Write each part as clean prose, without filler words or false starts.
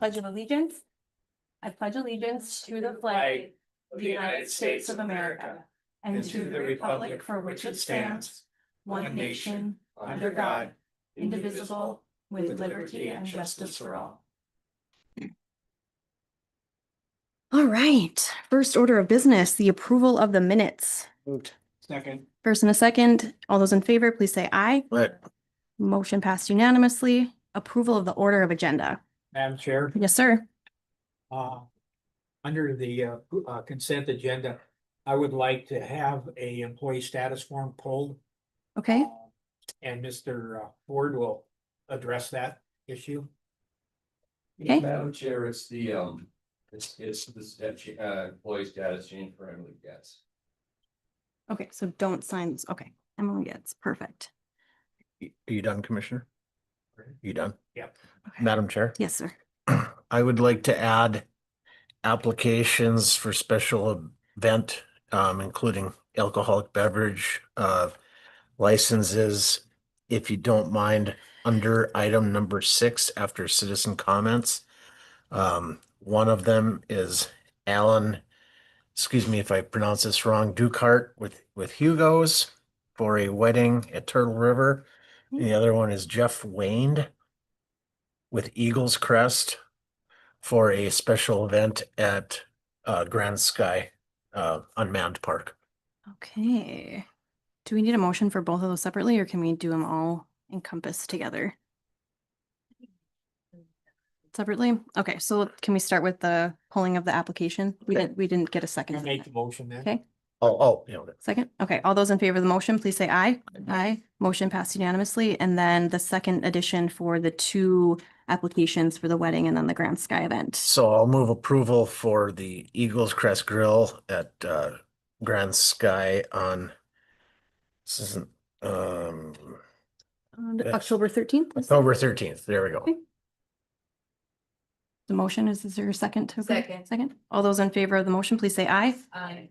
Pledge of allegiance. I pledge allegiance to the flag of the United States of America and to the republic for which it stands, one nation, under God, indivisible, with liberty and justice for all. All right, first order of business, the approval of the minutes. Moved. Second. First and a second, all those in favor, please say aye. Right. Motion passed unanimously. Approval of the order of agenda. Madam Chair, Yes, sir. under the consent agenda, I would like to have a employee status form pulled. Okay, And Mr. Ford will address that issue. Okay. Madam Chair, it's the, it's the employee status change for Emily Getz. okay, so don't sign this. Okay, Emily gets perfect. Are you done, Commissioner? You done? Yep. Okay. Madam Chair, Yes, sir. I would like to add applications for special event, including alcoholic beverage, licenses, if you don't mind, under item number 6 after citizen comments. One of them is Alan, excuse me if I pronounce this wrong, Dukart with Hugo's for a wedding at Turtle River. The other one is Jeff Wayne with Eagles Crest for a special event at Grand Sky Unmanned Park. Okay. Do we need a motion for both of those separately, or can we do them all encompassed together? Separately? Okay, so can we start with the pulling of the application? We didn't get a second. I make the motion then. Okay, second. Okay, all those in favor of the motion, please say aye. Aye. Motion passed unanimously. And then the second addition for the 2 applications for the wedding and then the Grand Sky event. So I'll move approval for the Eagles Crest Grill at Grand Sky on, this isn't, On Yes. October 13th? October 13th. There we go. Okay. The motion is there a second to? approve? Second. Second. All those in favor of the motion, please say aye. Aye.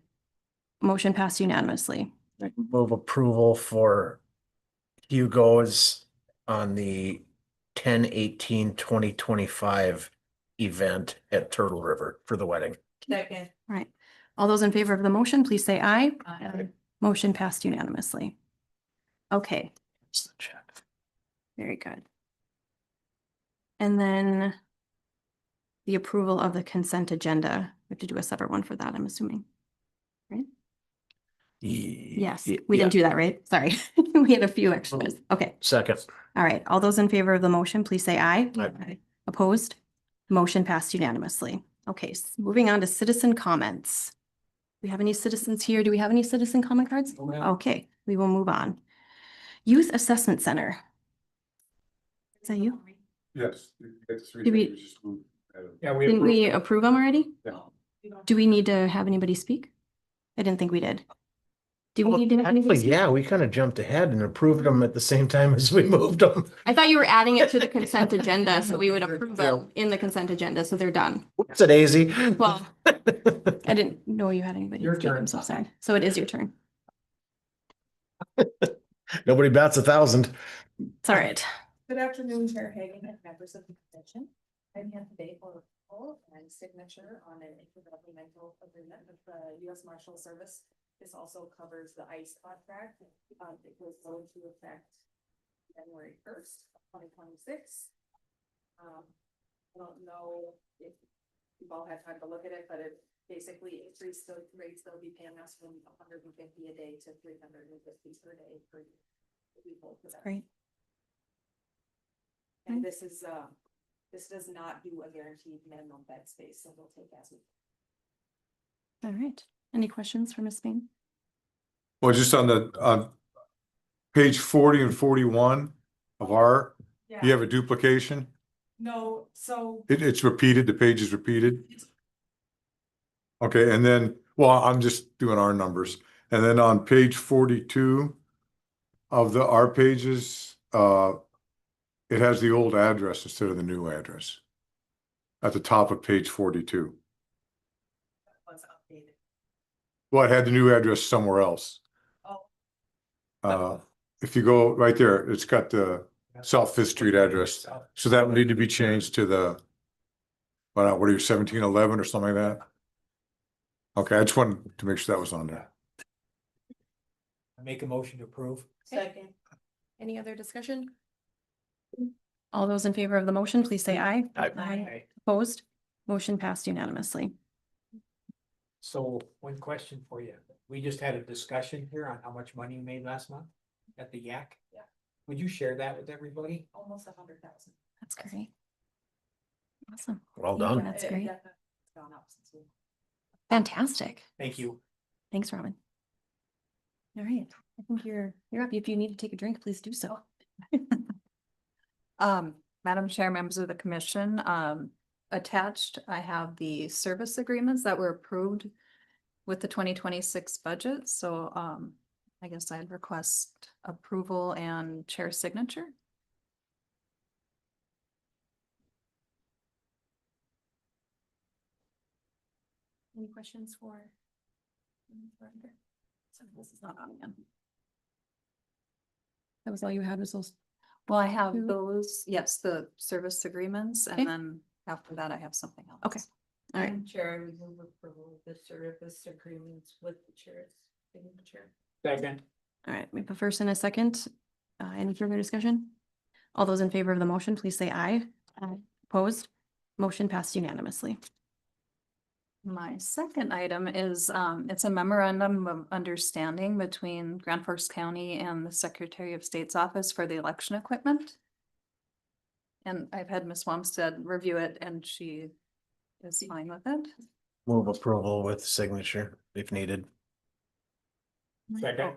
Motion passed unanimously. Move approval for Hugo's on the 10/18/2025 event at Turtle River for the wedding. Second. All right. All those in favor of the motion, please say aye. Aye. Motion passed unanimously. Okay, very good. And then the approval of the consent agenda. We have to do a separate one for that, I'm assuming. Yes, we didn't do that, right? Sorry. We had a few extras. Okay. Second. All right. All those in favor of the motion, please say aye. Aye. Opposed? Motion passed unanimously. Okay, moving on to citizen comments. We have any citizens here? Do we have any citizen comment cards? No, ma'am. Okay, we will move on. Youth Assessment Center. Is that you? Yes. Did we- Yeah, Didn't we approve them already? No. Do we need to have anybody speak? I didn't think we did. Do we need to have anybody Actually, speak? yeah, we kind of jumped ahead and approved them at the same time as we moved them. I thought you were adding it to the consent agenda, so we would approve them in the consent agenda, so they're done. What's it, Daisy? Well, I didn't know you had anybody. Your speak. I'm turn. so sorry. So it is your turn. Nobody bats 1,000. It's all right. Good afternoon, Chair Hagan and members of the convention. I'm here today for approval and signature on an intergovernmental agreement with the U.S. Marshal Service. This also covers the ICE contract. It will go into effect January 1st, 2026. I don't know if you've all had time to look at it, but it basically increased the rates they'll be paying us from 150 a day to 350 per day for people. Great. And this is, this does not do a guaranteed minimum bed space, so we'll take as we. All right. Any questions for Ms. Spain? Well, just on the, on page 40 and 41 of our, you have a duplication. No, so. It's repeated, the page is repeated. Okay, and then, well, I'm just doing our numbers. And then on page 42 of our pages, it has the old address instead of the new address at the top of page 42. Was updated. Well, it had the new address somewhere else. Oh. If you go right there, it's got the South Fifth Street address. So that would need to be changed to the what are you, 1711 or something like that? Okay, I just wanted to make sure that was on there. I make a motion to approve. Second. Any other discussion? All those in favor of the motion, please say aye. Aye. Opposed? Motion passed unanimously. So one question for you. We just had a discussion here on how much money you made last month at the Yak. Yeah. Would you share that with everybody? Almost 100,000. That's great. Awesome. Well Yeah, done. That's great. It's gone up since we. Fantastic. Thank you. Thanks, Robin. All right, I think you're up. If you need to take a drink, please do so. Madam Chair, members of the commission, attached, I have the service agreements that were approved with the 2026 budget, so, I guess I'd request approval and chair signature. Any questions for? So this is not on again. That was all you had was those. Well, I have Two. those, yes, the service agreements, Okay. and then after that, I have something else. Okay. All right, Madam Chair, I would move approval of the service agreements with the chair's signature. Second. all right. We have a first and a second. Any further discussion? All those in favor of the motion, please say aye. Aye. Opposed? Motion passed unanimously. My second item is, it's a memorandum of understanding between Grand Forks County and the Secretary of State's office for the election equipment. And I've had Ms. Wamstead review it and she is fine with it. Move approval with signature if needed. Second.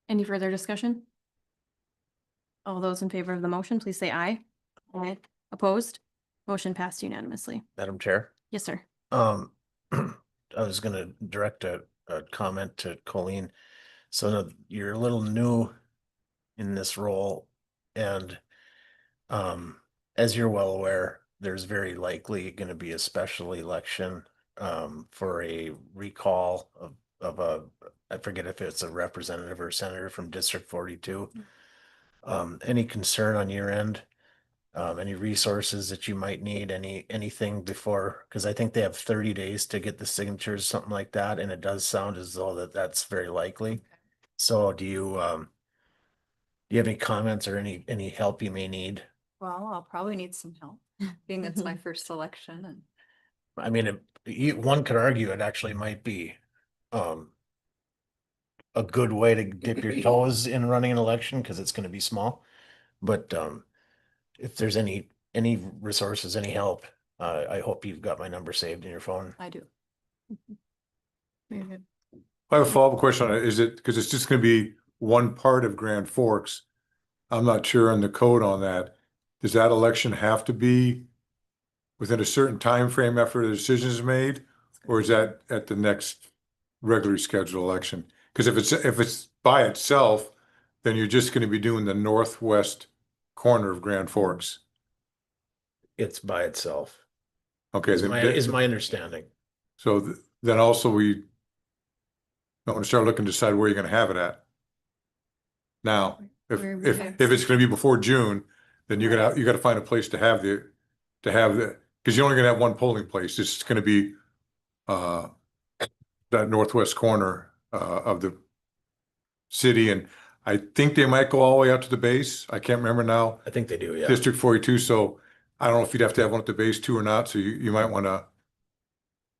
Any further discussion? All those in favor of the motion, please say aye. Aye. Opposed? Motion passed unanimously. Madam Chair. Yes, sir. I was gonna direct a comment to Colleen. So now you're a little new in this role and as you're well aware, there's very likely gonna be a special election for a recall of a, I forget if it's a representative or senator from District 42. Any concern on your end? Any resources that you might need, anything before, because I think they have 30 days to get the signatures, something like that, and it does sound as though that's very likely. So do you have any comments or any help you may need? Well, I'll probably need some help, being it's my first election and. I mean, one could argue it actually might be a good way to dip your toes in running an election because it's going to be small. But if there's any resources, any help, I hope you've got my number saved in your phone. I do. Very good. I have a follow-up question on it. Is it, because it's just gonna be one part of Grand Forks? I'm not sure on the code on that. Does that election have to be within a certain time frame after the decision is made? Or is that at the next regularly scheduled election? Because if it's by itself, then you're just gonna be doing the northwest corner of Grand Forks. It's by itself. Okay, Is my understanding. so then also we want to start looking to decide where you're gonna have it at. Now, Where we if have- it's gonna be before June, then you gotta find a place to have the, because you're only gonna have one polling place. It's gonna be that northwest corner of the city, and I think they might go all the way out to the base. I can't remember now. I think they do, yeah. District 42, so I don't know if you'd have to have one at the base too or not, so you might wanna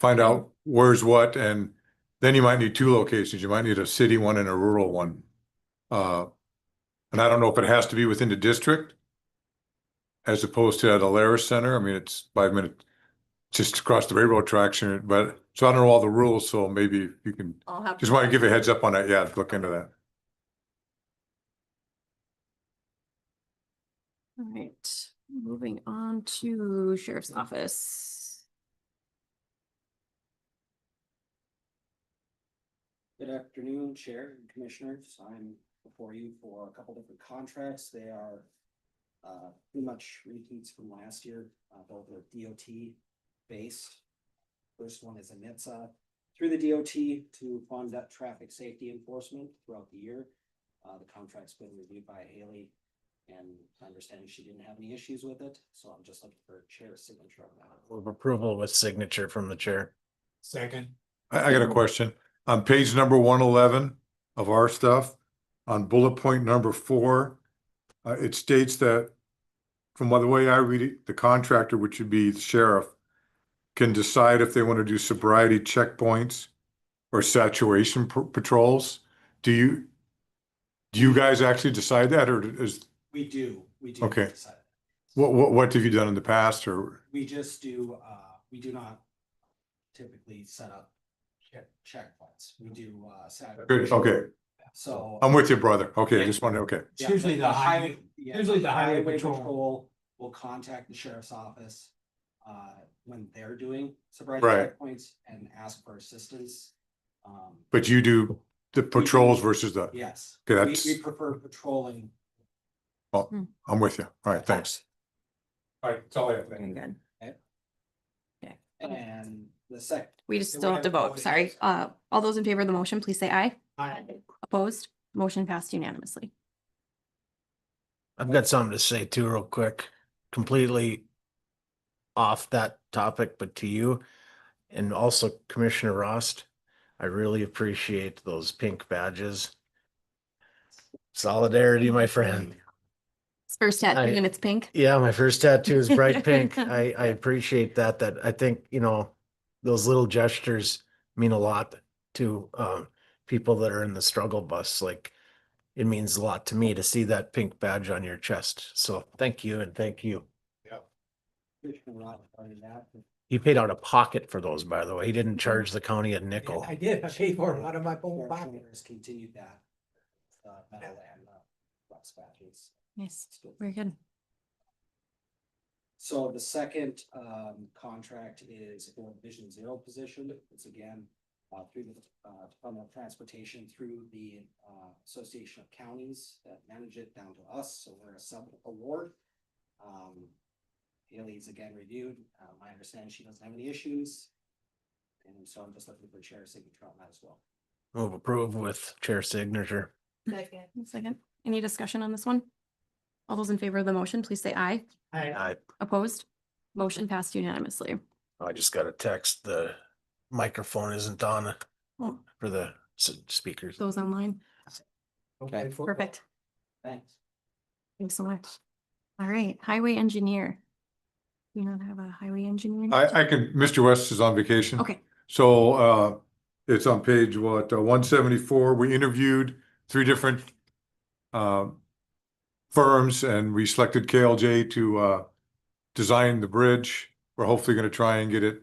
find out where's what, and then you might need two locations. You might need a city one and a rural one. And I don't know if it has to be within the district as opposed to at Alaris Center. I mean, it's 5 minutes just across the railroad tracks, but, so I don't know all the rules, so maybe you can, I'll have. just want to give a heads up on that. Yeah, look into that. All right, moving on to Sheriff's Office. Good afternoon, Chair and Commissioners. I'm before you for a couple different contracts. They are pretty much repeats from last year, both are DOT based. First one is a NHTSA through the DOT to fund that traffic safety enforcement throughout the year. The contract's been reviewed by Haley And my understanding, she didn't have any issues with it, so I'm just looking for a chair's signature on that. Move approval with signature from the chair. Second. I got a question. On page number 111 of our stuff, on bullet point number 4, it states that from the way I read it, the contractor, which would be the sheriff, can decide if they want to do sobriety checkpoints or saturation patrols. Do you guys actually decide that, or is, We do. Okay. decide. what have you done in the past, or? We just do, we do not typically set up checkpoints. We do, Good, okay, So. I'm with you, brother. Okay, I just wanted, okay. It's usually the highway, yeah, usually the highway patrol. will contact the sheriff's office when they're doing sobriety Right. checkpoints and ask for assistance. But you do the patrols versus the, Yes. Okay, We that's- prefer patrolling. I'm with you. All right, thanks. All right, that's all I have. Very good. And the second, We just Yeah, still we have to have to vote, vote, sorry. yes. All those in favor of the motion, please say aye. Aye. Opposed, motion passed unanimously. I've got something to say too, real quick, completely off that topic, but to you and also Commissioner Rost, I really appreciate those pink badges. Solidarity, my friend. It's first tattoo I- and it's pink. Yeah, my first tattoo is bright pink. I appreciate that I think, those little gestures mean a lot to people that are in the struggle bus. Like, it means a lot to me to see that pink badge on your chest. So thank you and thank you. Commissioner Roth started that. He paid out of pocket for those, by the way. He didn't charge the county a Yeah, nickel. I did. I paid for it out of my own Our pocket. owners continued that. Metal and rocks badges. Nice, very good. So the second contract is for Vision Zero position. It's again through the Department of Transportation, through the Association of Counties that manage it down to us. So we're a sub award. Haley's again reviewed. My understanding, she doesn't have any issues. And so I'm just looking for chair signature on that as well. Move approve with chair signature. Second. Second, any discussion on this one? All those in favor of the motion, please say aye. Opposed, motion passed unanimously. I just got a text. The microphone isn't on Oh. for the speakers. Those online, Okay. perfect. Thanks. Thanks so much. All right, highway engineer. You not have a highway engineer? I can, Mr. West is on vacation. Okay, So it's on page 174. We interviewed 3 different firms and we selected KLJ to design the bridge. We're hopefully going to try and get it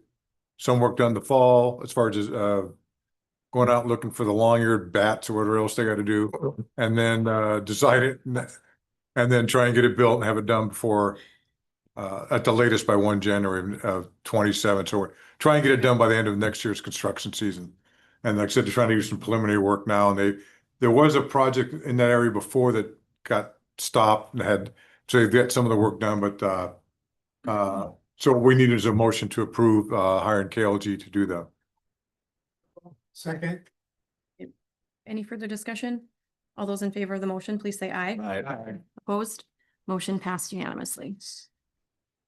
some work done the fall as far as going out looking for the long-eared bats or whatever else they got to do, and then design it and then try and get it built and have it done before at the latest by 1 January of 27. So we're trying to get it done by the end of next year's construction season. And like I said, they're trying to do some preliminary work now, and there was a project in that area before that got stopped and so they've got some of the work done, but so what we needed is a motion to approve hiring KLG to do that. Second. any further discussion? All those in favor of the motion, please say aye. Aye. Opposed, motion passed unanimously.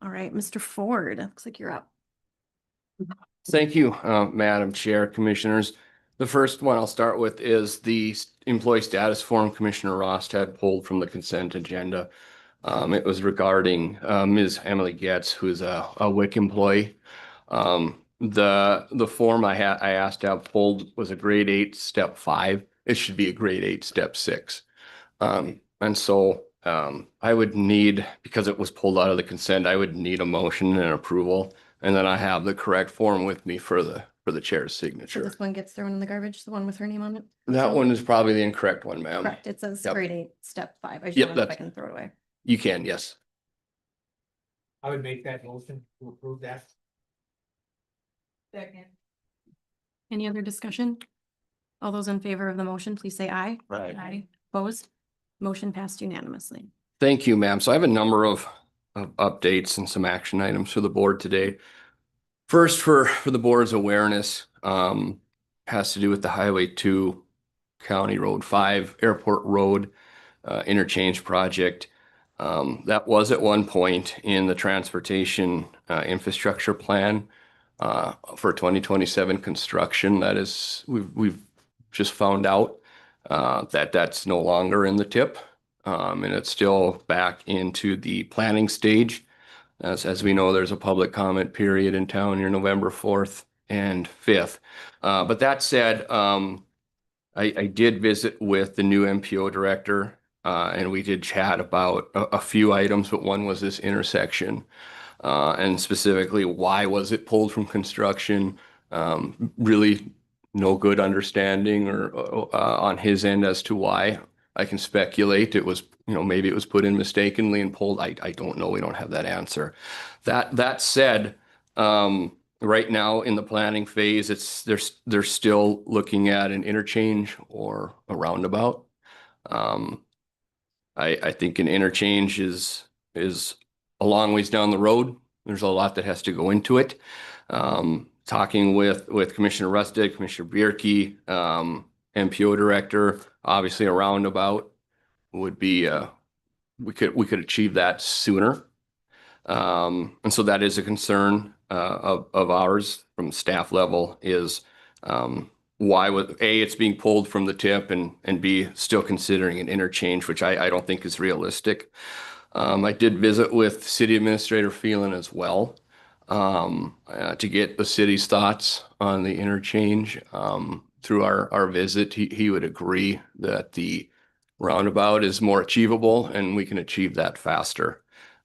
All right, Mr. Ford, looks like you're up. Thank you, Madam Chair, Commissioners. The first one I'll start with is the employee status form Commissioner Rost had pulled from the consent agenda. It was regarding Ms. Emily Getz, who's a WIC employee. The form I asked to have pulled was a grade 8, step 5. It should be a grade 8, step 6. And so I would need, because it was pulled out of the consent, I would need a motion and approval. And then I have the correct form with me for the chair's So signature. this one gets thrown in the garbage, the one with her name on it? That one is probably the incorrect one, ma'am. Correct, it says Yep. grade 8, step 5. I just Yep, wondered if I that's- can throw it away. You can, yes. I would make that motion to approve that. Second. Any other discussion? All those in favor of the motion, please say aye. Right. Opposed, motion passed unanimously. Thank you, ma'am. So I have a number of updates and some action items for the board today. First, for the board's awareness, has to do with the Highway 2 County Road 5 Airport Road interchange project. That was at one point in the transportation infrastructure plan for 2027 construction. That is, we've just found out that that's no longer in the tip. And it's still back into the planning stage. As we know, there's a public comment period in town here November 4th and 5th. But that said, I did visit with the new MPO director, and we did chat about a few items, but one was this intersection. And specifically, why was it pulled from construction? Really no good understanding or on his end as to why. I can speculate it was, maybe it was put in mistakenly and pulled. I don't know. We don't have that answer. That said, right now in the planning phase, they're still looking at an interchange or a roundabout. I think an interchange is a long ways down the road. There's a lot that has to go into it. Talking with Commissioner Rusted, Commissioner Bierke, MPO director, obviously a roundabout would be, we could achieve that sooner. And so that is a concern of ours from staff level is why would it's being pulled from the tip and B, still considering an interchange, which I don't think is realistic. I did visit with City Administrator Phelan as well to get the city's thoughts on the interchange. Through our visit, he would agree that the roundabout is more achievable and we can achieve that faster.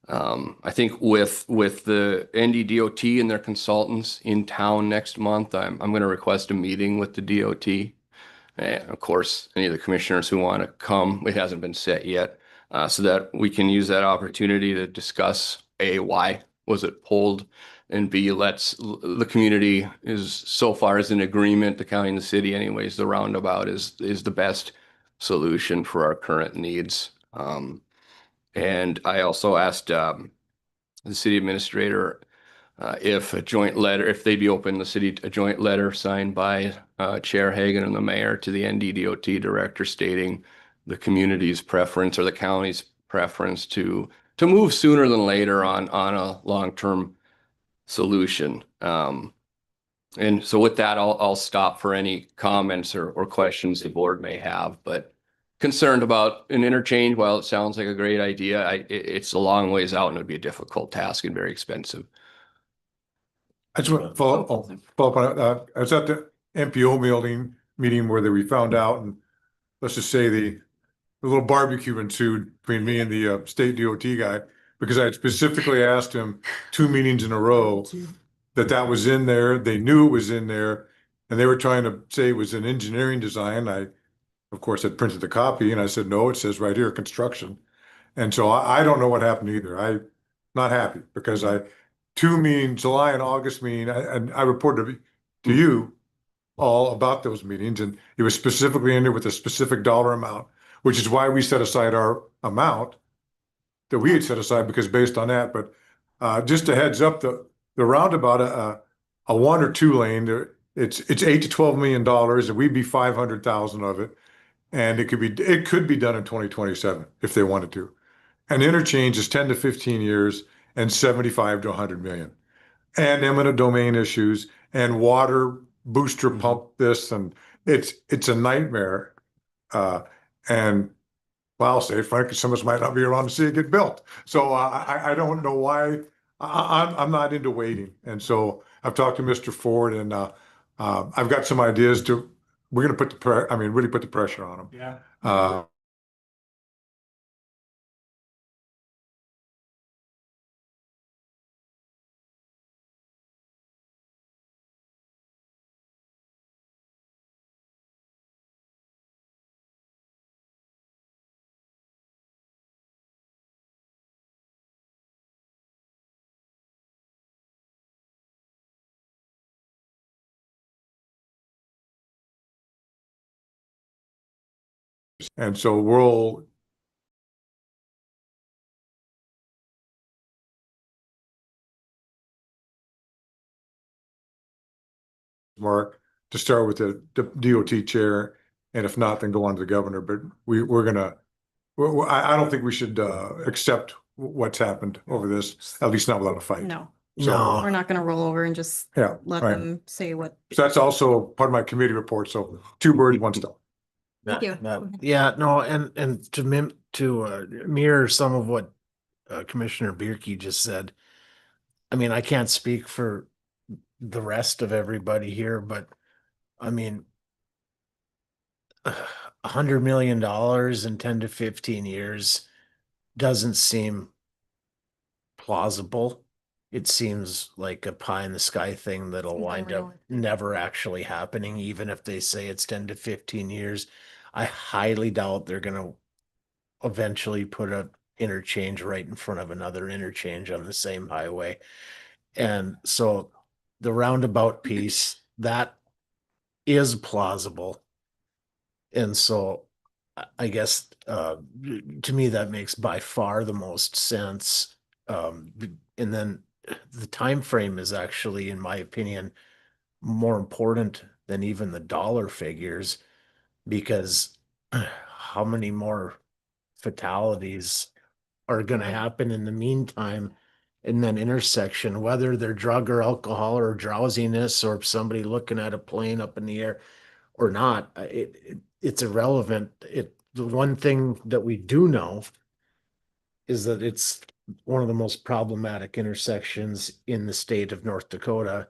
I think with the NDDOT and their consultants in town next month, I'm going to request a meeting with the DOT. And of course, any of the commissioners who want to come, it hasn't been set yet, so that we can use that opportunity to discuss A, why was it pulled, and B, the community is so far as in agreement, the county and the city anyways, the roundabout is the best solution for our current needs. And I also asked the city administrator if they'd be open, a joint letter signed by Chair Hagan and the mayor to the NDDOT director stating the community's preference or the county's preference to move sooner than later on a long-term solution. And so with that, I'll stop for any comments or questions the board may have, but concerned about an interchange. While it sounds like a great idea, it's a long ways out and it'd be a difficult task and very expensive. I just want to follow up on it. I was at the MPO meeting where we found out, and let's just say the little barbecue ensued between me and the state DOT guy, because I had specifically asked him 2 meetings in a row that was in there. They knew it was in there, and they were trying to say it was an engineering design. I, of course, had printed the copy, and I said, no, it says right here, construction. And so I don't know what happened either. I'm not happy because 2 meetings, July and August meeting, and I reported to you all about those meetings, and it was specifically in there with a specific dollar amount, which is why we set aside our amount that we had set aside, because based on that. But just a heads up, the roundabout, a 1 or 2 lane, it's $8 to $12 million, and we'd be 500,000 of it, and it could be done in 2027 if they wanted to. An interchange is 10 to 15 years and 75 to 100 million, and eminent domain issues and water booster pump this, and it's a nightmare. And well, I'll say frankly, some of us might not be around to see it get built. So I don't know why. I'm not into waiting. And so I've talked to Mr. Ford, and I've got some ideas we're going to really put the pressure on him. Yeah. And so we'll Mark to start with the DOT chair, and if not, then go on to the governor. But we're gonna I don't think we should, accept what's happened over this, at least not without a fight. No, So, we're not gonna roll over and just yeah, let right. them say what. So that's also part of my committee report. So 2 birds, 1 stone. Thank you. Yeah, no, and to mirror some of what Commissioner Bierke just said. I mean, I can't speak for the rest of everybody here, but I mean, $100 million in 10 to 15 years doesn't seem plausible. It seems like a pie in the sky thing that'll Seems wind up unrealistic. never actually happening, even if they say it's 10 to 15 years. I highly doubt they're gonna eventually put a interchange right in front of another interchange on the same highway. And so the roundabout piece, that is plausible. And so I guess to me, that makes by far the most sense. And then the time frame is actually, in my opinion, more important than even the dollar figures, because how many more fatalities are going to happen in the meantime in that intersection, whether they're drug or alcohol or drowsiness or somebody looking at a plane up in the air or not. It's irrelevant. The one thing that we do know is that it's one of the most problematic intersections in the state of North Dakota,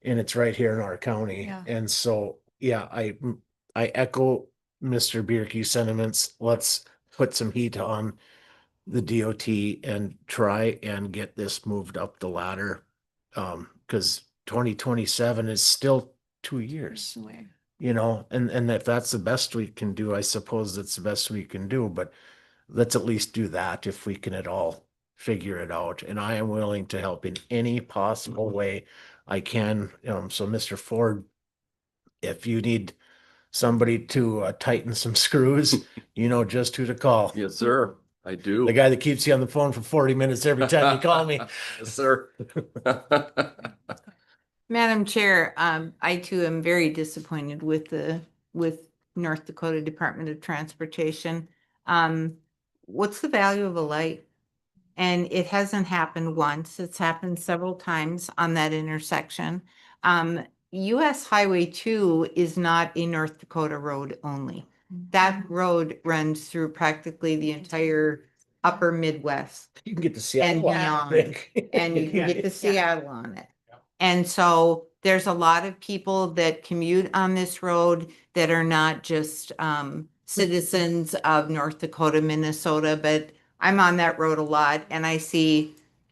and it's right here in our county. Yeah. And so, yeah, I echo Mr. Bierke's sentiments. Let's put some heat on the DOT and try and get this moved up the ladder. Because 2027 is still 2 years, you know, and if that's the best we can do, I suppose that's the best we can do, but let's at least do that if we can at all figure it out. And I am willing to help in any possible way I can. So Mr. Ford, if you need somebody to tighten some screws, you know just who to call. Yes, sir. I do. The guy that keeps you on the phone for 40 minutes every time you call me. Yes, sir. Madam Chair, I too am very disappointed with North Dakota Department of Transportation. What's the value of a light? And it hasn't happened once. It's happened several times on that intersection. US Highway 2 is not a North Dakota road only. That road runs through practically the entire upper Midwest. You can get to Seattle. And beyond. And you can get to Seattle on it. And so there's a lot of people that commute on this road that are not just citizens of North Dakota, Minnesota, but I'm on that road a lot and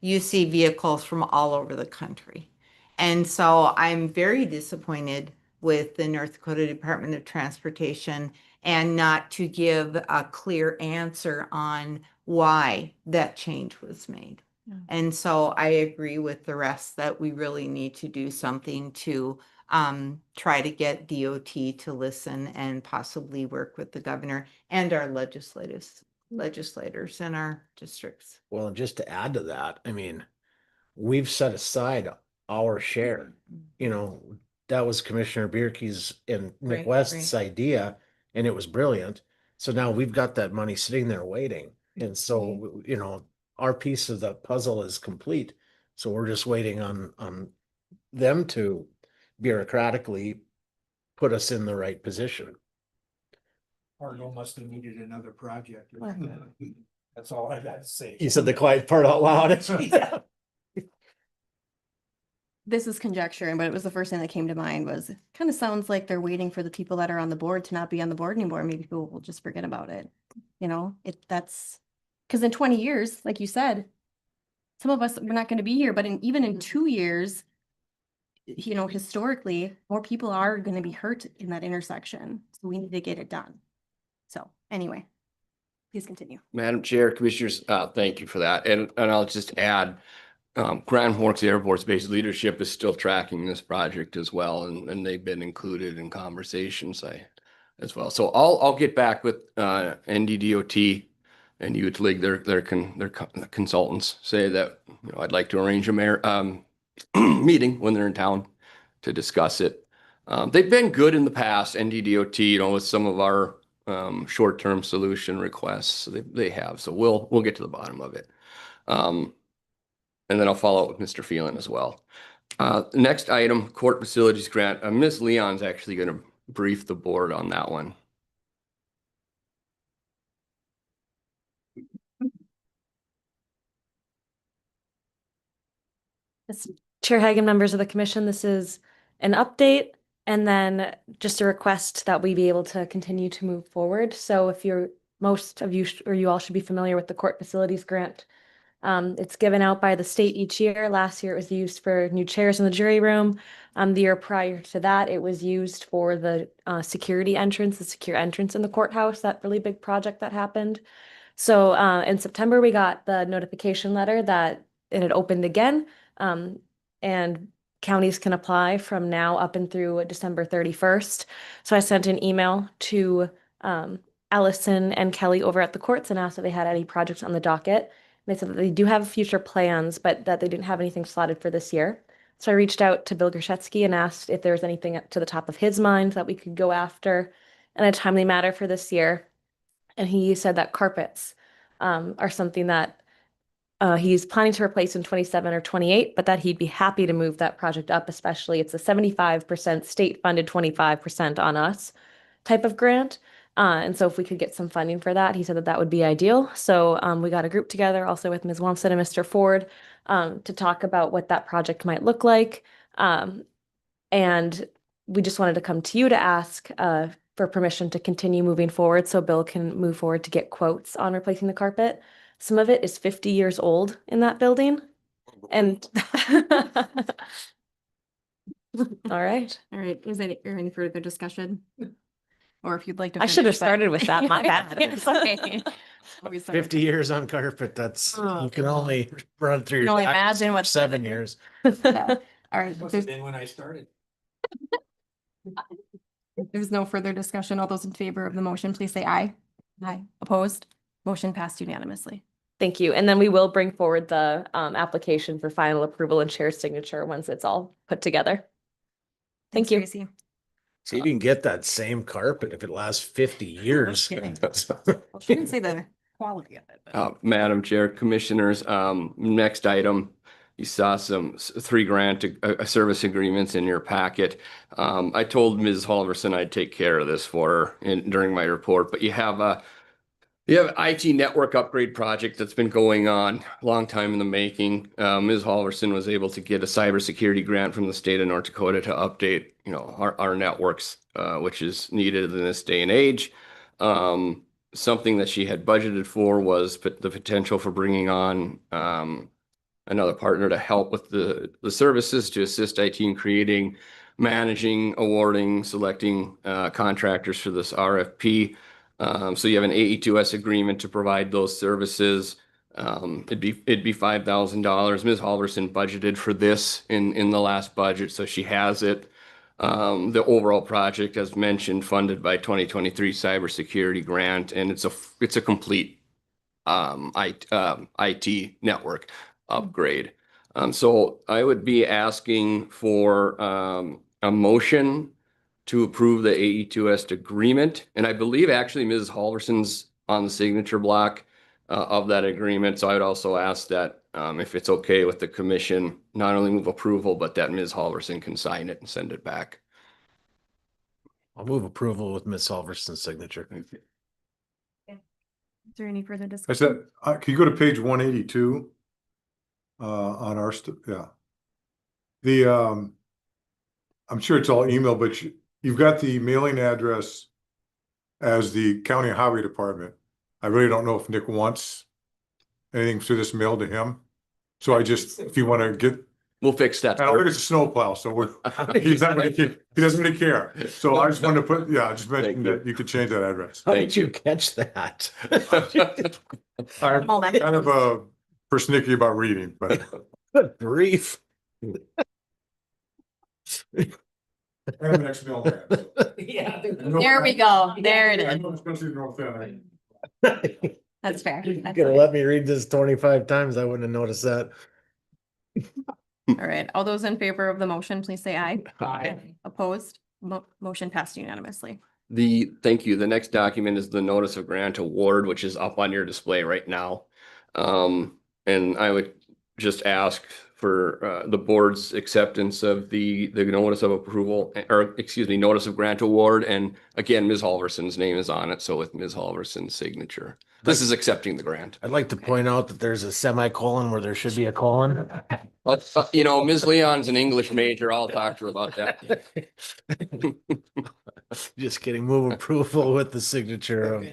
you see vehicles from all over the country. And so I'm very disappointed with the North Dakota Department of Transportation and not to give a clear answer on why that change was made. And so I agree with the rest that we really need to do something to try to get DOT to listen and possibly work with the governor and our legislators in our districts. Well, and just to add to that, I mean, we've set aside our share. You know, that was Commissioner Bierke's and Nick Right, West's idea, and it was brilliant. So now we've got that money sitting there waiting. And so, you know, our piece of the puzzle is complete. So we're just waiting on them to bureaucratically put us in the right position. Fargo must have needed another project. That's all I got to say. You said the quiet part out loud. This is conjecture, but it was the first thing that came to mind was kind of sounds like they're waiting for the people that are on the board to not be on the board anymore. Maybe people will just forget about it. You know, that's because in 20 years, like you said, some of us, we're not going to be here, but even in 2 years, you know, historically, more people are going to be hurt in that intersection. So we need to get it done. So anyway, please continue. Madam Chair, Commissioners, thank you for that. And I'll just add, Grand Forks Air Force Base leadership is still tracking this project as well, and they've been included in conversations as well. So I'll get back with NDDOT and Youth League, their consultants, say that, you know, I'd like to arrange a meeting when they're in town to discuss it. They've been good in the past, NDDOT, you know, with some of our short-term solution requests they have. So we'll get to the bottom of it. And then I'll follow up with Mr. Phelan as well. Next item, court facilities grant. Ms. Leon's actually going to brief the board on that one. Chair Hagan, members of the commission, this is an update and then just a request that we be able to continue to move forward. So if most of you or you all should be familiar with the court facilities grant. It's given out by the state each year. Last year it was used for new chairs in the jury room. The year prior to that, it was used for the security entrance, the secure entrance in the courthouse, that really big project that happened. So in September, we got the notification letter that it had opened again. And counties can apply from now up and through December 31st. So I sent an email to Allison and Kelly over at the courts and asked if they had any projects on the docket. And they said that they do have future plans, but that they didn't have anything slotted for this year. So I reached out to Bill Gershetsky and asked if there was anything to the top of his mind that we could go after in a timely manner for this year. And he said that carpets are something that he's planning to replace in 27 or 28, but that he'd be happy to move that project up, especially it's a 75% state funded, 25% on us type of grant. And so if we could get some funding for that, he said that that would be ideal. So we got a group together also with Ms. Wamstead and Mr. Ford to talk about what that project might look like. And we just wanted to come to you to ask for permission to continue moving forward so Bill can move forward to get quotes on replacing the carpet. Some of it is 50 years old in that building. And all right. All right, is there any further discussion? Or if you'd like to. I should have finish that. started with that, my bad. It's okay. Always sorry. 50 years on carpet, that's, you can only run through. You can only your imagine what. 7 years. Yeah. All right, Must have there's, been when I started. there's no further discussion. All those in favor of the motion, please say aye. Aye. Opposed? Motion passed unanimously. Thank you. And then we will bring forward the application for final approval and chair signature once it's all put together. Thank Thanks, you. Tracy. So you can get that same carpet if it lasts 50 years. kidding. Well, she didn't say the quality of it. but- Madam Chair, Commissioners, next item, you saw some 3 grant service agreements in your packet. I told Ms. Halverson I'd take care of this for her during my report, but you have an IT network upgrade project that's been going on a long time in the making. Ms. Halverson was able to get a cybersecurity grant from the state of North Dakota to update, our networks, which is needed in this day and age. Something that she had budgeted for was the potential for bringing on another partner to help with the services to assist IT in creating, managing, awarding, selecting contractors for this RFP. So you have an AE2S agreement to provide those services. It'd be $5,000. Ms. Halverson budgeted for this in the last budget, so she has it. The overall project, as mentioned, funded by 2023 cybersecurity grant, and it's a complete IT network upgrade. So I would be asking for a motion to approve the AE2S agreement. And I believe actually Ms. Halverson's on the signature block of that agreement. So I would also ask that if it's okay with the commission, not only move approval, but that Ms. Halverson can sign it and send it back. I'll move approval with Ms. Halverson's signature. Is there any further I discussion? said, can you go to page 182? On our, yeah. I'm sure it's all email, but you've got the mailing address as the county highway department. I really don't know if Nick wants anything to this mailed to him. So if you want to get, We'll fix that. I don't think it's a snowplow, so he doesn't really care. So I just wanted to just mention that you could change that address. How did you catch that? I'm Moment. kind of persnickety about reading, but Good grief. I'm an ex-mailman. Yeah. There we go. There it is. Especially North End. That's fair. You That's could have fair. let me read this 25 times. I wouldn't have noticed that. All right, all those in favor of the motion, please say aye. Aye. Opposed? Motion passed unanimously. Thank you. The next document is the notice of grant award, which is up on your display right now. And I would just ask for the board's acceptance of the notice of approval, or excuse me, notice of grant award. And again, Ms. Halverson's name is on it, so with Ms. Halverson's signature. This is accepting the grant. I'd like to point out that there's a semicolon where there should be a colon. But, you know, Ms. Leon's an English major. I'll talk to her about that. Just kidding. Move approval with the signature of.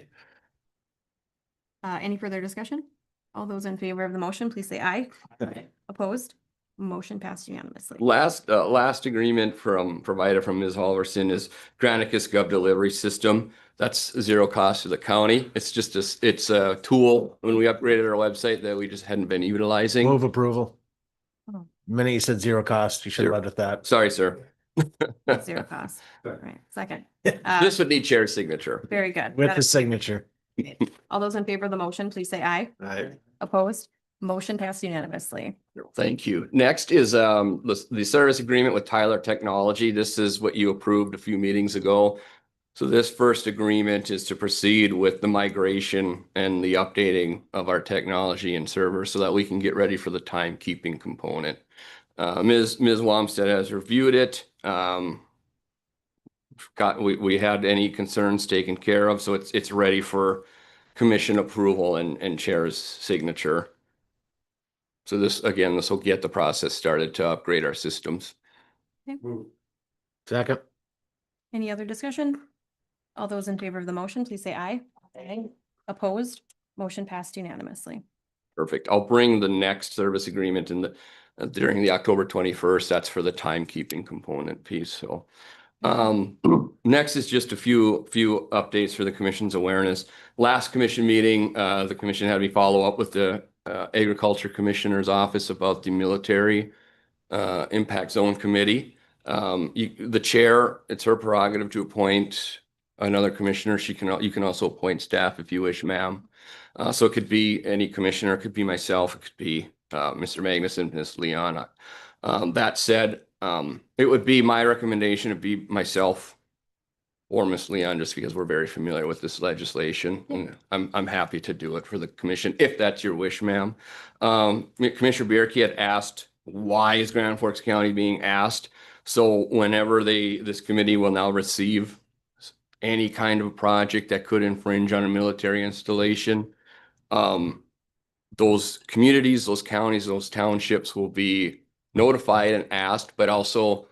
Any further discussion? All those in favor of the motion, please say aye. Opposed? Motion passed unanimously. Last agreement provided from Ms. Halverson is Granicus Gov Delivery System. That's zero cost to the county. It's just it's a tool when we upgraded our website that we just hadn't been utilizing. Move approval. Oh. The minute you said zero cost, you should have Zero. led with that. Sorry, sir. Zero cost. Right, second. This would need chair's signature. Very good. With Got the it. signature. All those in favor of the motion, please say aye. Aye. Opposed? Motion passed unanimously. Thank you. Next is the service agreement with Tyler Technology. This is what you approved a few meetings ago. So this first agreement is to proceed with the migration and the updating of our technology and servers so that we can get ready for the timekeeping component. Ms. Wamstead has reviewed it. We had any concerns taken care of, so it's ready for commission approval and chair's signature. So this will get the process started to upgrade our systems. Second. Any other discussion? All those in favor of the motion, please say aye. Aye. Opposed? Motion passed unanimously. Perfect. I'll bring the next service agreement during the October 21st. That's for the timekeeping component piece. So next is just a few updates for the commission's awareness. Last commission meeting, the commission had me follow up with the Agriculture Commissioner's Office about the military impact zone committee. The chair, it's her prerogative to appoint another commissioner. You can also appoint staff if you wish, ma'am. So it could be any commissioner, it could be myself, it could be Mr. Magnuson, Ms. Leon. That said, it would be my recommendation to be myself or Ms. Leon, just because we're very familiar with this legislation. And I'm happy to do it for the commission, if that's your wish, ma'am. Commissioner Bierke had asked, why is Grand Forks County being asked? So whenever this committee will now receive any kind of project that could infringe on a military installation, those communities, those counties, those townships will be notified and asked, but also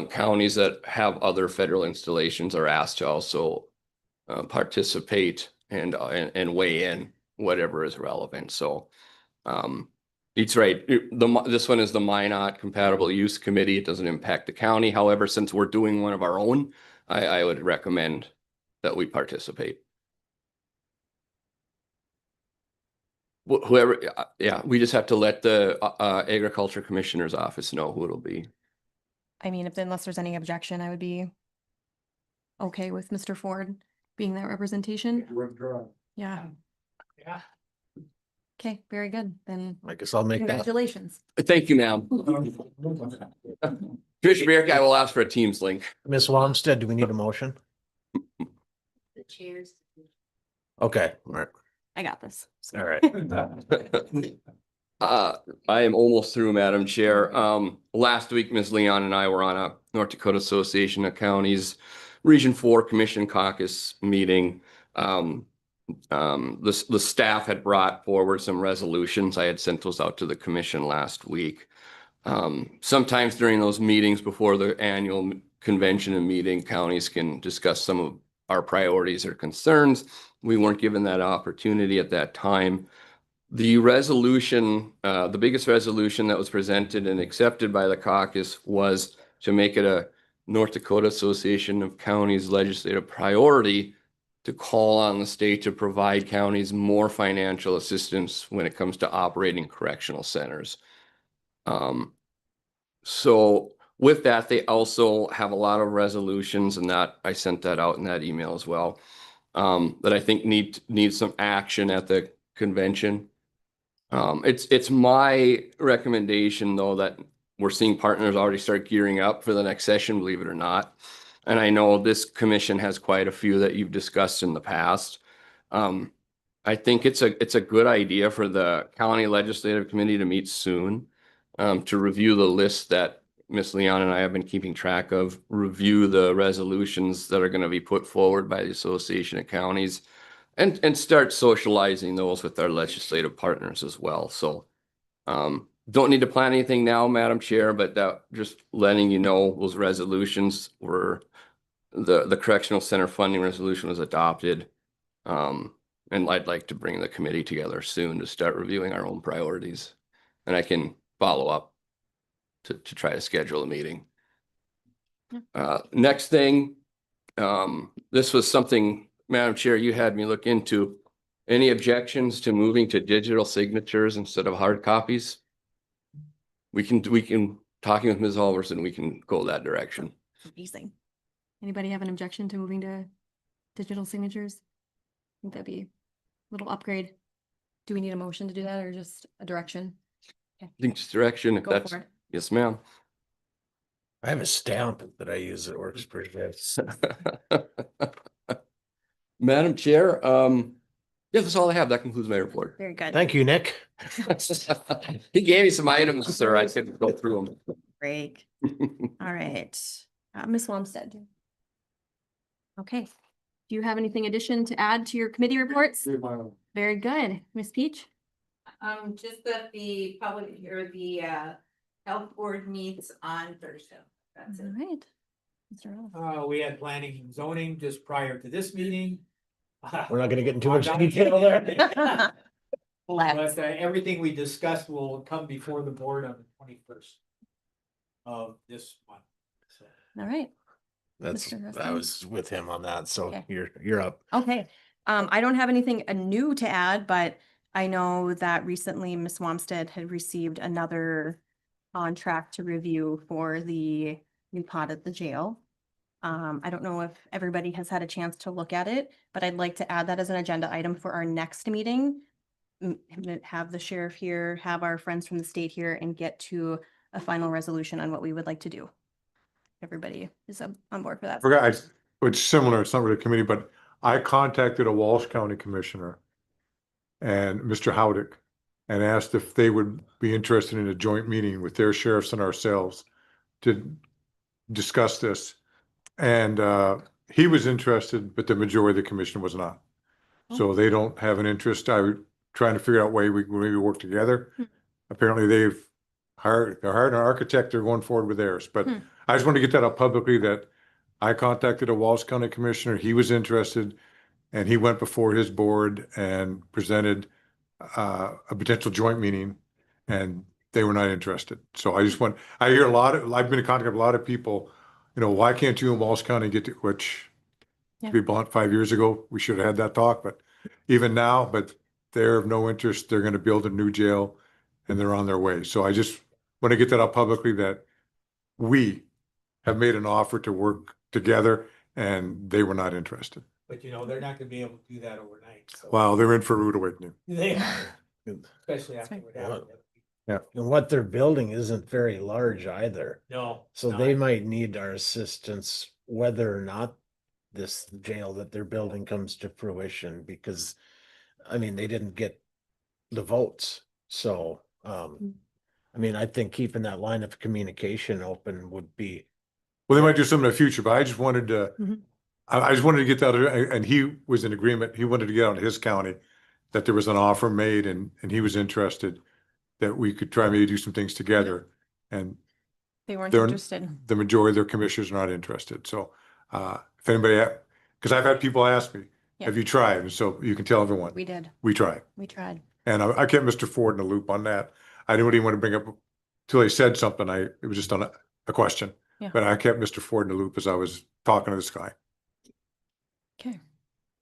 counties that have other federal installations are asked to also participate and weigh in whatever is relevant. So it's right. This one is the Minot Compatible Use Committee. It doesn't impact the county. However, since we're doing one of our own, I would recommend that we participate. Whoever, yeah, we just have to let the Agriculture Commissioner's Office know who it'll be. I mean, unless there's any objection, I would be okay with Mr. Ford being that representation. Yeah. Yeah. Okay, very good. Then I guess I'll make that. congratulations. Thank you, ma'am. Commissioner Bierke, I will ask for a Teams link. Miss Wamstead, do we need a motion? The chairs. Okay, all right. I got this. All right. I am almost through, Madam Chair. Last week, Ms. Leon and I were on a North Dakota Association of Counties Region 4 Commission Caucus meeting. The staff had brought forward some resolutions. I had sent those out to the commission last week. Sometimes during those meetings before the annual convention and meeting, counties can discuss some of our priorities or concerns. We weren't given that opportunity at that time. The resolution, the biggest resolution that was presented and accepted by the caucus was to make it a North Dakota Association of Counties legislative priority to call on the state to provide counties more financial assistance when it comes to operating correctional centers. So with that, they also have a lot of resolutions, and that I sent that out in that email as well, that I think need some action at the convention. It's my recommendation, though, that we're seeing partners already start gearing up for the next session, believe it or not. And I know this commission has quite a few that you've discussed in the past. I think it's a good idea for the county legislative committee to meet soon, to review the list that Ms. Leon and I have been keeping track of, review the resolutions that are gonna be put forward by the Association of Counties, and start socializing those with our legislative partners as well. So don't need to plan anything now, Madam Chair, but that just letting you know those resolutions were, the correctional center funding resolution was adopted. And I'd like to bring the committee together soon to start reviewing our own priorities. And I can follow up to try to schedule a meeting. Next thing, this was something, Madam Chair, you had me look into. Any objections to moving to digital signatures instead of hard copies? We can, talking with Ms. Halverson, we can go that direction. Amazing. Anybody have an objection to moving to digital signatures? I think that'd be a little upgrade. Do we need a motion to do that or just a direction? I think it's direction, if Go that's, for it. yes, ma'am. I have a stamp that I use that works pretty good. Madam Chair, yeah, that's all I have. That concludes my report. Very good. Thank you, Nick. He gave me some items, sir. I could go through Break. them. All right. Ms. Wamstead. Okay. Do you have anything addition to add to your committee reports? Very good. Ms. Peach? Just that the public or the health board meets on Thursday. That's All it. right. Mr. Earl. We had planning and zoning just prior to this meeting. We're not gonna get into too much detail there. Let's. But everything we discussed will come before the board on the 21st of this month. So All right. That's, Mr. I Russell? was with him on that, so Okay. you're up. Okay, I don't have anything new to add, but I know that recently Ms. Wamstead had received another contract to review for the new pod at the jail. I don't know if everybody has had a chance to look at it, but I'd like to add that as an agenda item for our next meeting. Have the sheriff here, have our friends from the state here, and get to a final resolution on what we would like to do. Everybody is on board for that. Forgot, it's similar, it's not really a committee, but I contacted a Walsh County Commissioner and Mr. Howdick and asked if they would be interested in a joint meeting with their sheriffs and ourselves to discuss this. And he was interested, but the majority of the commission was not. So they don't have an interest. I'm trying to figure out a way we can maybe work together. Apparently they're hired an architect, they're going forward with theirs, but I just want to get that up publicly that I contacted a Walsh County Commissioner, he was interested, and he went before his board and presented a potential joint meeting, and they were not interested. So I just I hear I've been in contact with a lot of people, why can't you in Walsh County get to, which, to be blunt, 5 years ago, we should have had that talk, but even now, but they're of no interest. They're going to build a new jail and they're on their way. So I just want to get that up publicly that we have made an offer to work together and they were not interested. but they're not gonna be able to do that overnight. So Wow, they're in for a rude awakening. they are, especially after right. what happened. Yeah, and what they're building isn't very large either. No. So no. they might need our assistance whether or not this jail that they're building comes to fruition, because I mean, they didn't get the votes. So, I mean, I think keeping that line of communication open would be. Well, they might do something in the future, but I just wanted to, I just wanted to get that, and he was in agreement. He wanted to get out of his county that there was an offer made and he was interested that we could try maybe do some things together. And They weren't they're- interested. the majority of their commissioners are not interested. So if anybody, because I've had people ask me, Yeah. have you tried? And so you can tell everyone, We did. we tried. We tried. And I kept Mr. Ford in the loop on that. I didn't even want to bring up till he said something. It was just on a question. Yeah. But I kept Mr. Ford in the loop as I was talking to this guy. Okay.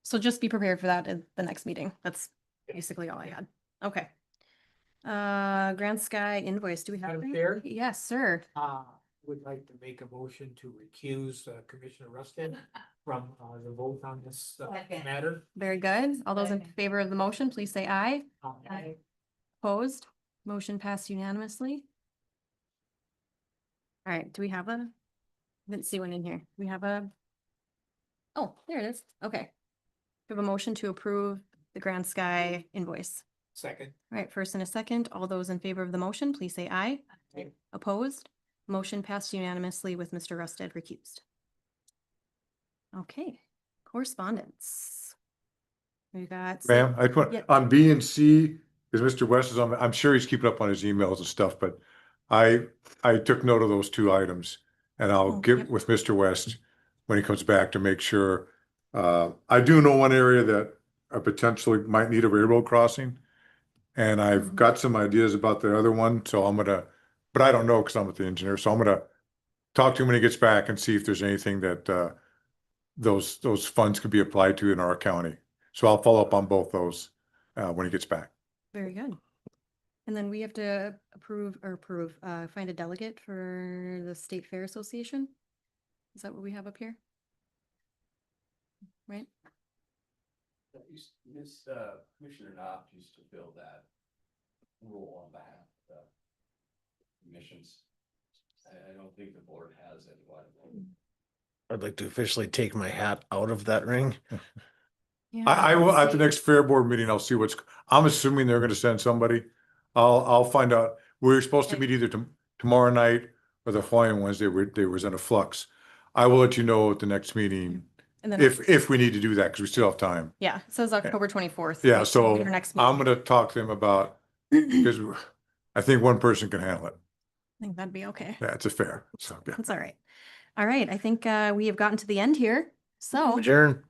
So just be prepared for that at the next meeting. That's basically all I had. Okay. Grand Sky invoice, do we have? Madam any? Chair? Yes, sir. Would like to make a motion to recuse Commissioner Rusted from the vote on this Second. matter. Very good. All those in Second. favor of the motion, please say aye. Aye. Opposed? Motion passed unanimously. All right, do we have a Didn't see one in here. We have a. Oh, there it is. Okay. We have a motion to approve the Grand Sky invoice. Second. All right, first and a second. All those in favor of the motion, please say aye. Aye. Opposed? Motion passed unanimously with Mr. Rusted recused. Okay, correspondence. We got. Ma'am, I put, Yep. on B and C, because Mr. West is on, I'm sure he's keeping up on his emails and stuff, but I took note of those two items. And I'll Oh, get yep. with Mr. West when he comes back to make sure. I do know one area that potentially might need a railroad crossing. And I've Mhm. got some ideas about the other one, so I'm gonna, but I don't know because I'm with the engineer, so I'm gonna talk to him when he gets back and see if there's anything that those funds could be applied to in our county. So I'll follow up on both those when he gets back. Very good. And then we have to find a delegate for the State Fair Association? Is that what we have up here? Right? Miss Commissioner Knopf used to fill that role on behalf of the commissions. I don't think the board has anyone. I'd like to officially take my hat out of that ring. Yeah, I will, let's at the see. next fair board meeting, I'll see I'm assuming they're gonna send somebody. I'll find out. We were supposed to Okay. meet either tomorrow night or the following Wednesday, they was in a flux. I will let you know at the next meeting And then, if we need to do that, because we still have time. yeah, it says October 24th. Yeah, Our so next I'm meeting. gonna talk to them about, I because I think one person can handle it. think that'd be okay. Yeah, it's a fair, so, yeah. That's all right. All right, I think we have gotten to the end here. So Adjourn.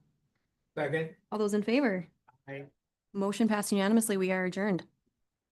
Second. all those in favor? Aye. Motion passed unanimously. We are adjourned.